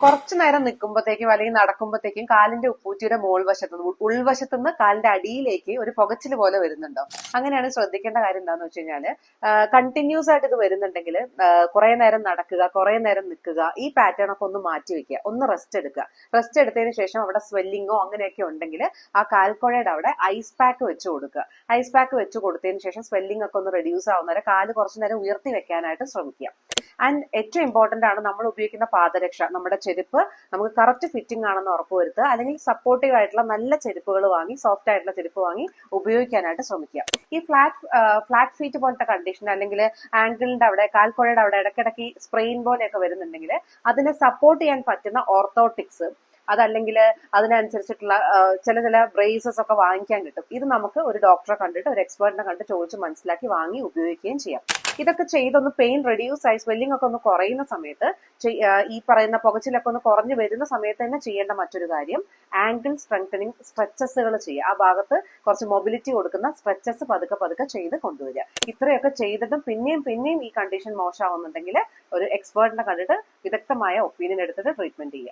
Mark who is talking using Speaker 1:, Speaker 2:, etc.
Speaker 1: കുറച്ചു നേരം നിൽക്കുമ്പോഴത്തേക്കും അല്ലെങ്കിൽ നടക്കുമ്പോഴത്തേക്കും കാലിന്റെ ഉപ്പൂറ്റിയുടെ ഉൾവശത്തുനിന്ന് കാലിന്റെ അടിയിലേക്ക് ഒരു പുകച്ചിൽ പോലെ വരുന്നുണ്ടോ? അങ്ങനെയാണ് ശ്രദ്ധിക്കേണ്ട കാര്യം എന്താണെന്ന് വെച്ച് കഴിഞ്ഞാല് കണ്ടിന്യൂസ് ആയിട്ട് ഇത് വരുന്നുണ്ടെങ്കിൽ കുറെ നേരം നടക്കുക, കുറെ നേരം നിൽക്കുക, ഈ പാറ്റേൺ ഒക്കെ ഒന്ന് മാറ്റി വെക്കുക, ഒന്ന് റെസ്റ്റ് എടുക്കുക. റെസ്റ്റ് എടുത്തതിന് ശേഷം അവിടെ സ്വെല്ലിങ്ങോ അങ്ങനെയൊക്കെ ഉണ്ടെങ്കിൽ ആ കാൽക്കുഴയുടെ അവിടെ ഐസ് പാക്ക് വെച്ച് കൊടുക്കുക. ഐസ് പാക്ക് വെച്ച് കൊടുത്തതിന് ശേഷം സ്വെല്ലിംഗ് ഒക്കെ ഒന്ന് റെഡ്യൂസ് ആവുന്നവരെ കാല് കുറച്ചു നേരം ഉയർത്തി വെക്കാനായിട്ട് ശ്രമിക്കുക. ആൻഡ് ഏറ്റവും ഇമ്പോർട്ടന്റ് ആണ് നമ്മൾ ഉപയോഗിക്കുന്ന പാദരക്ഷ, നമ്മുടെ ചെരുപ്പ് നമുക്ക് കറക്റ്റ് ഫിറ്റിംഗ് ആണെന്ന് ഉറപ്പുവരുത്തുക. അല്ലെങ്കിൽ സപ്പോർട്ടീവ് ആയിട്ടുള്ള നല്ല ചെരുപ്പുകൾ വാങ്ങി, സോഫ്റ്റ് ആയിട്ടുള്ള ചെരുപ്പ് വാങ്ങി ഉപയോഗിക്കാനായിട്ട് ശ്രമിക്കുക. ഈ ഫ്ലാറ്റ് ഫീറ്റ് പോലത്തെ കണ്ടീഷൻ അല്ലെങ്കിൽ ആംഗിളിന്റെ അവിടെ, കാൽക്കുഴയുടെ അവിടെ ഇടയ്ക്കിടയ്ക്ക് സ്പ്രെയിൻ പോലെയൊക്കെ വരുന്നുണ്ടെങ്കിൽ അതിനെ സപ്പോർട്ട് ചെയ്യാൻ പറ്റുന്ന ഓർത്തോട്ടിക്സ്, അതല്ലെങ്കിൽ അതിനനുസരിച്ചിട്ടുള്ള ചില ബ്രേസസ് ഒക്കെ വാങ്ങിക്കാൻ കിട്ടും. ഇത് നമുക്ക് ഒരു ഡോക്ടറെ കണ്ടിട്ട്, ഒരു എക്സ്പേർട്ടിനെ കണ്ട് ചോദിച്ച് മനസ്സിലാക്കി വാങ്ങി ഉപയോഗിക്കുകയും ചെയ്യാം. ഇതൊക്കെ ചെയ്തൊന്ന് പെയിൻ റെഡ്യൂസ് ആയി സ്വെല്ലിംഗ് ഒക്കെ ഒന്ന് കുറയുന്ന സമയത്ത്, ഈ പറയുന്ന പുകച്ചിലൊക്കെ ഒന്ന് കുറഞ്ഞു വരുന്ന സമയത്ത് തന്നെ ചെയ്യേണ്ട മറ്റൊരു കാര്യം ആംഗിൾ സ്ട്രെങ്തനിങ് സ്ട്രെച്ചസുകൾ ചെയ്യുക. ആ ഭാഗത്ത് കുറച്ച് മൊബിലിറ്റി കൊടുക്കുന്ന സ്ട്രെച്ചസ് പതുക്കെ ചെയ്ത് കൊണ്ടുവരിക. ഇത്രയൊക്കെ ചെയ്തിട്ടും പിന്നെയും ഈ കണ്ടീഷൻ മോശമാവുന്നുണ്ടെങ്കിൽ ഒരു എക്സ്പേർട്ടിനെ കണ്ടിട്ട് വിദഗ്ധമായ ഒപ്പീനിയൻ എടുത്തിട്ട് ട്രീറ്റ്മെന്റ് ചെയ്യുക.